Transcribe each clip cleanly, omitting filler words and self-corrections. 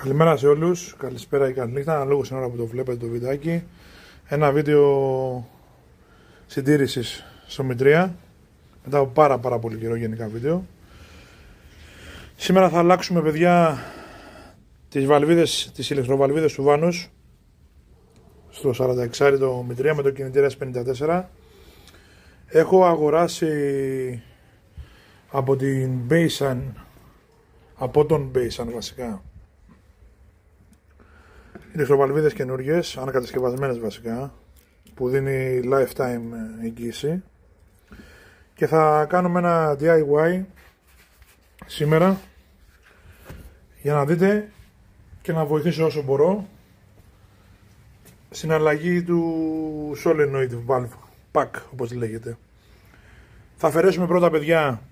Καλημέρα σε όλους, καλησπέρα ή καληνύχτα, αναλόγως στην ώρα που το βλέπετε το βιντεάκι. Ένα βίντεο συντήρησης στο Μητρία, μετά από πάρα πολύ καιρό γενικά βίντεο. Σήμερα θα αλλάξουμε, παιδιά, τις ηλεκτροβαλβίδες του βάνους στο 46 το Μητρία με το κινητήρα S54. Έχω αγοράσει από τον Basin βασικά ηλεκτροβαλβίδες καινούργιες, ανακατασκευασμένες βασικά, που δίνει lifetime εγγύηση, και θα κάνουμε ένα DIY σήμερα για να δείτε και να βοηθήσω όσο μπορώ στην αλλαγή του solenoid valve pack, όπως λέγεται. Θα αφαιρέσουμε πρώτα, παιδιά,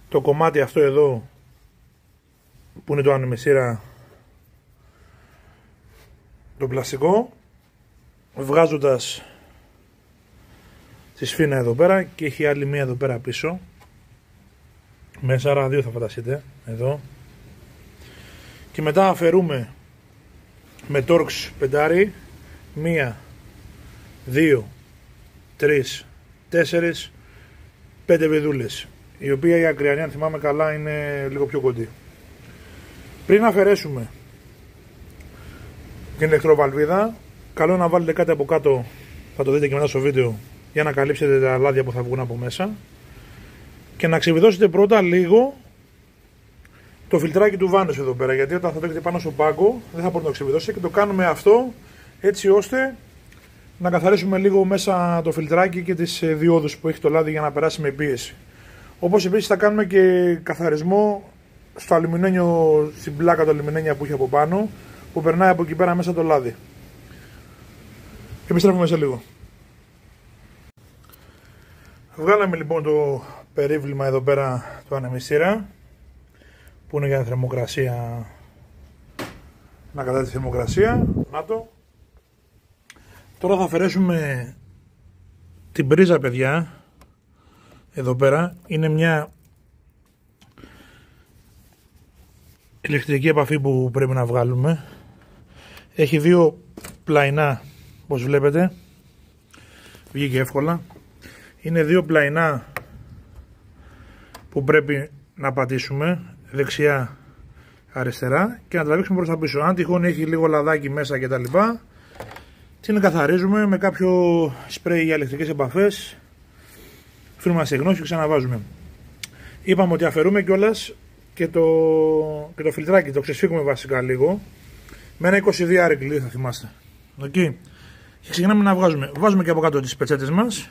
το κομμάτι αυτό εδώ που είναι το ανεμιστήρα, το πλαστικό, βγάζοντας τη σφήνα εδώ πέρα, και έχει άλλη μία εδώ πέρα πίσω μέσα, άρα δύο θα φανταστείτε εδώ, και μετά αφαιρούμε με Torx πεντάρι 1, 2, 3, 4, 5 βιδούλες, η οποία η ακριανή, αν θυμάμαι καλά, είναι λίγο πιο κοντή. Πριν αφαιρέσουμε την ηλεκτροβαλβίδα, καλό να βάλετε κάτι από κάτω, θα το δείτε και μετά στο βίντεο, για να καλύψετε τα λάδια που θα βγουν από μέσα, και να ξεβιδώσετε πρώτα λίγο το φιλτράκι του βάνους εδώ πέρα, γιατί όταν θα το έχετε πάνω στο πάγκο δεν θα μπορείτε να το ξεβιδώσετε, και το κάνουμε αυτό έτσι ώστε να καθαρίσουμε λίγο μέσα το φιλτράκι και τις διόδους που έχει το λάδι, για να περάσει με πίεση. Όπως επίσης θα κάνουμε και καθαρισμό στο αλουμινένιο, στην πλάκα του αλουμινένια που έχει από πάνω, που περνάει από εκεί πέρα μέσα το λάδι. Επιστρέφουμε σε λίγο. Βγάλαμε λοιπόν το περίβλημα εδώ πέρα του ανεμιστήρα, που είναι για θερμοκρασία, να κατά τη θερμοκρασία. Να το. Τώρα θα αφαιρέσουμε την πρίζα, παιδιά. Εδώ πέρα είναι μια ηλεκτρική επαφή που πρέπει να βγάλουμε. Έχει δύο πλαϊνά, όπως βλέπετε, βγήκε εύκολα. Είναι δύο πλαϊνά που πρέπει να πατήσουμε δεξιά αριστερά και να τραβήξουμε προς τα πίσω. Αν τυχόν έχει λίγο λαδάκι μέσα κτλ, την καθαρίζουμε με κάποιο σπρέι για ηλεκτρικές επαφές, αφήνουμε να στεγνώσει και ξαναβάζουμε. Είπαμε ότι αφαιρούμε κιόλας και το φιλτράκι, το ξεσφίγγουμε βασικά λίγο με ένα 22 κλειδί, θα θυμάστε. Okay. Και ξεκινάμε να βγάζουμε. Βάζουμε και από κάτω τις πετσέτες μας,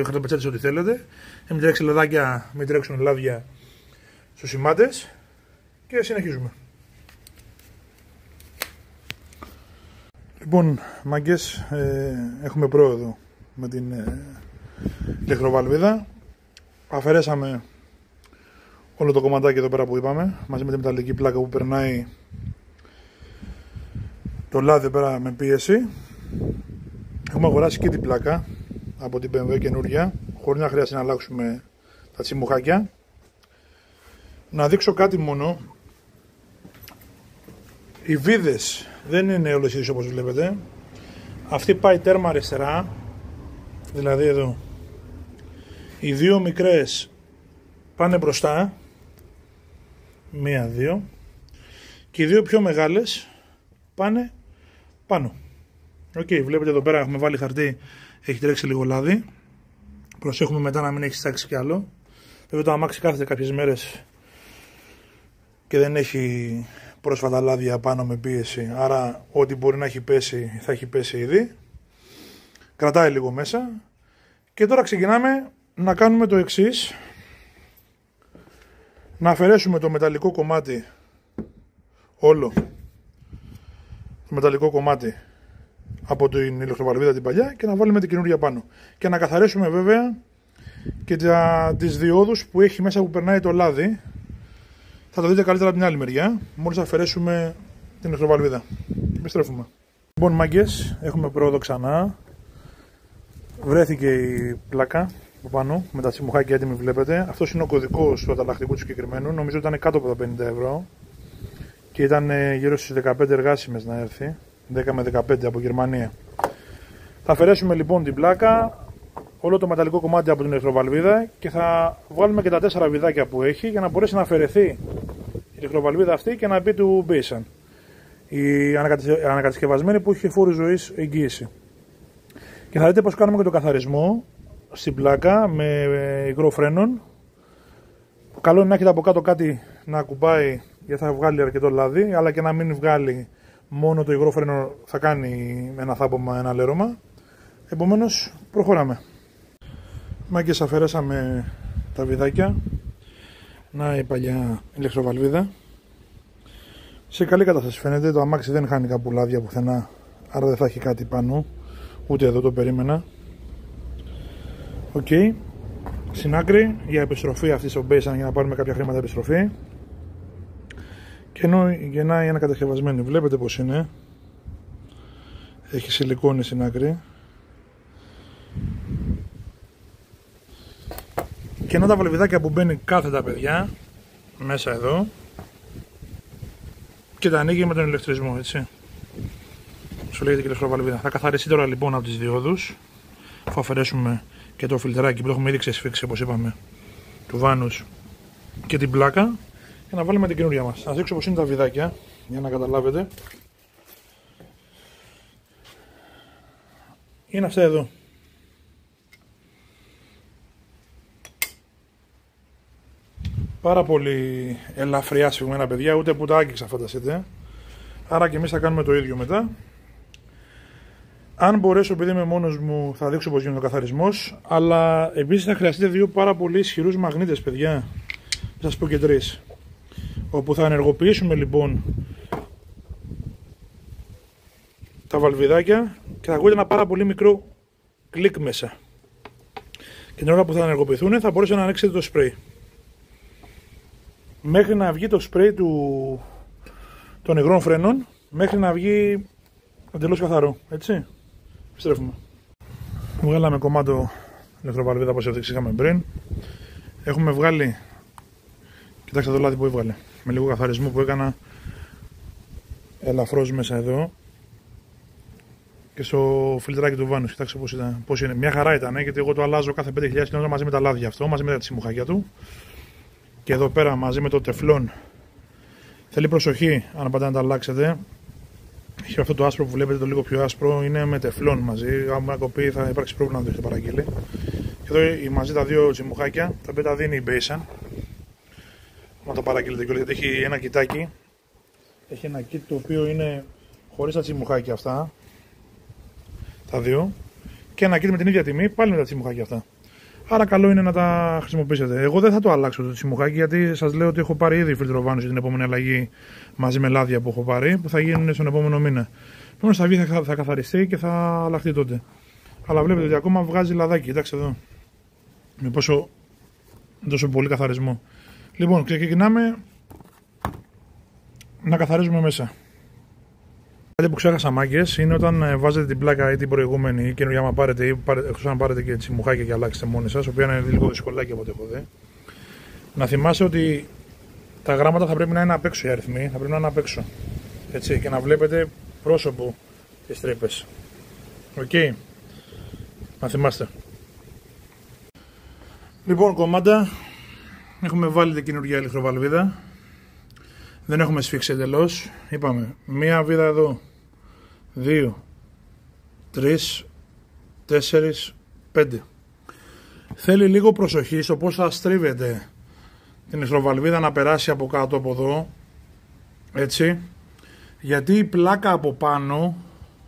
χαρτοπετσέτες ό,τι θέλετε. Μην τρέξει λαδάκια, μην τρέξουν λάδια στους σημάτες, και συνεχίζουμε. Λοιπόν, μάγκες, έχουμε πρόοδο με την ηλεκτροβαλβίδα. Αφαιρέσαμε όλο το κομματάκι εδώ πέρα που είπαμε, μαζί με τη μεταλλική πλάκα που περνάει το λάδι εδώ πέρα με πίεση. Έχουμε αγοράσει και την πλάκα από την BMW καινούρια, χωρίς να χρειάζεται να αλλάξουμε τα τσιμουχάκια. Να δείξω κάτι μόνο. Οι βίδες δεν είναι όλες ίδιες όπως βλέπετε. Αυτή πάει τέρμα αριστερά, δηλαδή εδώ. Οι δύο μικρές πάνε μπροστά, 1, 2, και οι δύο πιο μεγάλες πάνε πάνω. Okay, βλέπετε εδώ πέρα έχουμε βάλει χαρτί, έχει τρέξει λίγο λάδι. Προσέχουμε μετά να μην έχει στάξει κι άλλο. Βέβαια το αμάξι κάθεται κάποιες μέρες και δεν έχει πρόσφατα λάδια πάνω με πίεση, άρα ό,τι μπορεί να έχει πέσει θα έχει πέσει ήδη. Κρατάει λίγο μέσα. Και τώρα ξεκινάμε να κάνουμε το εξής. Να αφαιρέσουμε το μεταλλικό κομμάτι, όλο το μεταλλικό κομμάτι από την ηλεκτροβαλβίδα την παλιά, και να βάλουμε την καινούργια πάνω. Και να καθαρίσουμε βέβαια και τις διόδους που έχει μέσα, που περνάει το λάδι. Θα το δείτε καλύτερα από την άλλη μεριά, μόλις αφαιρέσουμε την ηλεκτροβαλβίδα. Επιστρέφουμε. Λοιπόν, μάγκες, έχουμε πρόοδο ξανά. Βρέθηκε η πλάκα από πάνω με τα τσιμουχάκια έτοιμη, βλέπετε. Αυτός είναι ο κωδικός του ανταλλακτικού του συγκεκριμένου. Νομίζω ότι ήταν κάτω από τα 50 ευρώ. και ήταν γύρω στις 15 εργάσιμες να έρθει, 10 με 15 από Γερμανία. Θα αφαιρέσουμε λοιπόν την πλάκα, όλο το μεταλλικό κομμάτι από την ηλεκτροβαλβίδα και θα βγάλουμε και τα 4 βιδάκια που έχει για να μπορέσει να αφαιρεθεί η ηλεκτροβαλβίδα αυτή και να μπει του Basin. Η ανακατασκευασμένη που έχει φόρου ζωής εγγύηση. Και θα δείτε πως κάνουμε και το καθαρισμό στην πλάκα με υγρό φρένων. Καλό είναι να έχετε από κάτω κάτι να ακουμπάει γιατί θα βγάλει αρκετό λάδι, αλλά και να μην βγάλει μόνο το υγρό φρένο, θα κάνει ένα θάμπομα, ένα λέρωμα. Επομένως προχωράμε. Μάγκες, αφαιρέσαμε τα βιδάκια. Να η παλιά ηλεκτροβαλβίδα. Σε καλή κατάσταση φαίνεται, το αμάξι δεν χάνει κάπου λάδια πουθενά, άρα δεν θα έχει κάτι πάνω, ούτε εδώ το περίμενα. Οκ. Στην άκρη για επιστροφή αυτή στο Basin, για να πάρουμε κάποια χρήματα επιστροφή. Και ενώ γεννάει ένα κατασκευασμένο, βλέπετε πως είναι. Έχει σιλικόνη στην άκρη. Και ενώ τα βαλβιδάκια που μπαίνει κάθετα, παιδιά, μέσα εδώ, και τα ανοίγει με τον ηλεκτρισμό, έτσι. Σου λέγεται και ηλεκτροβαλβίδα. Θα καθαριστεί τώρα λοιπόν από τις διόδους, αφού αφαιρέσουμε και το φιλτεράκι που το έχουμε ήδη ξεσφίξει, όπως είπαμε, του βάνους και την πλάκα, και να βάλουμε την καινούρια μας. Να δείξω πως είναι τα βιδάκια για να καταλάβετε. Είναι αυτά εδώ. Πάρα πολύ ελαφριά σφιγμένα, παιδιά, ούτε που τα άγγιξα, φανταστείτε. Άρα και εμείς θα κάνουμε το ίδιο μετά. Αν μπορέσω, επειδή είμαι μόνος μου, θα δείξω πως γίνεται ο καθαρισμός. Αλλά επίσης θα χρειαστείτε δύο πάρα πολύ ισχυρούς μαγνήτες, παιδιά. Θα σας πω και 3. Όπου θα ενεργοποιήσουμε λοιπόν τα βαλβιδάκια και θα ακούτε ένα πάρα πολύ μικρό κλικ μέσα. Και την ώρα που θα ενεργοποιηθούν θα μπορέσετε να ανοίξετε το σπρέι. Μέχρι να βγει το σπρέι των υγρών φρένων, μέχρι να βγει εντελώς καθαρό, έτσι. Επιστρέφουμε. Βγάλαμε κομμάτιο ηλεκτροβαλβίδα όπως είχαμε πριν. Έχουμε βγάλει, κοιτάξτε το λάδι που έβγαλε, με λίγο καθαρισμό που έκανα ελαφρώς μέσα εδώ και στο φιλτράκι του βάνου. Κοιτάξτε πώς είναι. Μια χαρά ήταν, γιατί εγώ το αλλάζω κάθε 5.000 χιλιόμετρα μαζί με τα λάδια αυτό, μαζί με τα τσιμουχάκια του. Και εδώ πέρα μαζί με το τεφλόν. Θέλει προσοχή αν πάτε να τα αλλάξετε. Έχει αυτό το άσπρο που βλέπετε, το λίγο πιο άσπρο, είναι με τεφλόν μαζί. Αν κοπεί θα υπάρξει πρόβλημα να το έχετε παραγγείλει. Και εδώ μαζί τα δύο τσιμουχάκια, τα οποία τα δίνει η Basin. Να το παραγγείλετε κιόλας, γιατί έχει ένα κιτάκι. Έχει ένα kit το οποίο είναι χωρίς τα τσιμουχάκια αυτά. Τα δύο. Και ένα kit με την ίδια τιμή, πάλι με τα τσιμουχάκια αυτά. Άρα καλό είναι να τα χρησιμοποιήσετε. Εγώ δεν θα το αλλάξω το τσιμουχάκι, γιατί σας λέω ότι έχω πάρει ήδη φίλτρο βάνους για την επόμενη αλλαγή μαζί με λάδια που έχω πάρει, που θα γίνουν στον επόμενο μήνα. Επομένως θα βγει, θα καθαριστεί και θα αλλάχτεί τότε. Αλλά βλέπετε ότι ακόμα βγάζει λαδάκι, κοιτάξτε εδώ. Με τόσο πολύ καθαρισμό. Λοιπόν, ξεκινάμε να καθαρίζουμε μέσα. Κάτι που ξέχασα, μάγκες, είναι όταν βάζετε την πλάκα ή την προηγούμενη ή καινούργια να πάρετε, ή εκτός αν πάρετε και τσιμουχάκια και αλλάξετε μόνοι σας, το οποίο είναι λίγο δυσκολάκι από ό,τι έχω δει. Να θυμάστε ότι τα γράμματα θα πρέπει να είναι απ' έξω, οι αριθμοί θα πρέπει να είναι απ' έξω. Έτσι, και να βλέπετε πρόσωπο τις τρύπες. Οκ. Να θυμάστε. Λοιπόν, κομμάτα. Έχουμε βάλει την καινούργια ηλεκτροβαλβίδα. Δεν έχουμε σφίξει εντελώς. Είπαμε, μία βίδα εδώ. 2, 3, 4, 5. Θέλει λίγο προσοχή στο πώς θα στρίβετε την ηλεκτροβαλβίδα να περάσει από κάτω από εδώ. Έτσι. Γιατί η πλάκα από πάνω,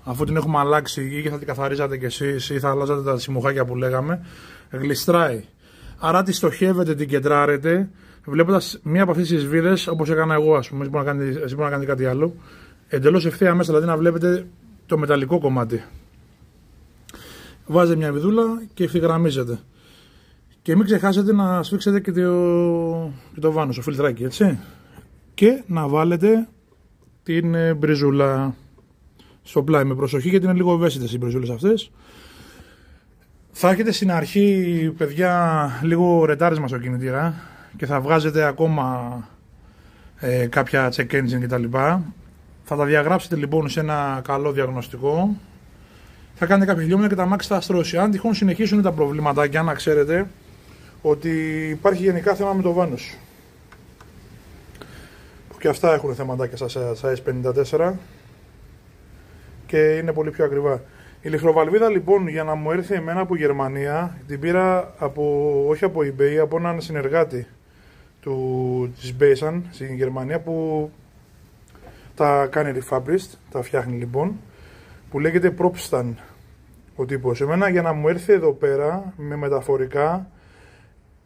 αφού την έχουμε αλλάξει ή θα την καθαρίζατε κι εσείς ή θα αλλάζατε τα τσιμουχάκια που λέγαμε, γλιστράει. Άρα τη στοχεύετε, την κεντράρετε, βλέποντας μία από αυτές τις βίδες, όπως έκανα εγώ, ας πούμε, εσύ μπορεί να κάνετε κάτι άλλο, εντελώς ευθεία μέσα, δηλαδή να βλέπετε το μεταλλικό κομμάτι. Βάζετε μια βιδούλα και ευθυγραμμίζετε. Και μην ξεχάσετε να σφίξετε και το βάνο, το φιλτράκι, έτσι. Και να βάλετε την μπριζούλα στο πλάι με προσοχή, γιατί είναι λίγο ευαίσθητες οι μπριζούλες αυτές. Θα έχετε στην αρχή, παιδιά, λίγο ρετάρισμα στο κινητήρα και θα βγάζετε ακόμα κάποια check engine κτλ. Θα τα διαγράψετε λοιπόν σε ένα καλό διαγνωστικό. Θα κάνετε κάποια χιλιόμετρα και τα αμάξι θα αστρώσει. Αν τυχόν συνεχίσουν τα προβληματάκια, να ξέρετε ότι υπάρχει γενικά θέμα με το βάνος. Που και αυτά έχουν θεματάκια στα S54 και είναι πολύ πιο ακριβά. Η ηλεκτροβαλβίδα λοιπόν, για να μου έρθει εμένα από Γερμανία, την πήρα όχι από eBay, από έναν συνεργάτη της Baysan στην Γερμανία που τα κάνει refurbished, τα φτιάχνει λοιπόν, που λέγεται Propstan ο τύπος. Εμένα για να μου έρθει εδώ πέρα με μεταφορικά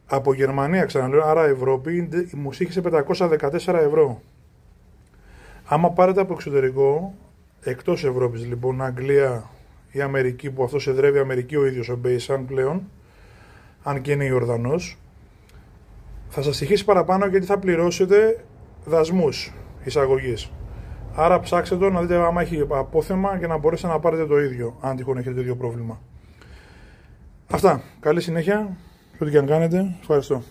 από Γερμανία, ξαναλέω, άρα Ευρώπη, μου σύγχυσε 514 ευρώ. Άμα πάρετε από εξωτερικό, εκτός Ευρώπης λοιπόν, Αγγλία ή Αμερική, που αυτός εδρεύει Αμερική ο ίδιος ο Baysan πλέον, αν και είναι Ιορδανός, θα σας στοιχήσει παραπάνω γιατί θα πληρώσετε δασμούς εισαγωγής. Άρα ψάξτε το να δείτε άμα έχει απόθεμα και να μπορέσετε να πάρετε το ίδιο, αν τυχόν έχετε το ίδιο πρόβλημα. Αυτά. Καλή συνέχεια. Ό,τι και αν κάνετε. Ευχαριστώ.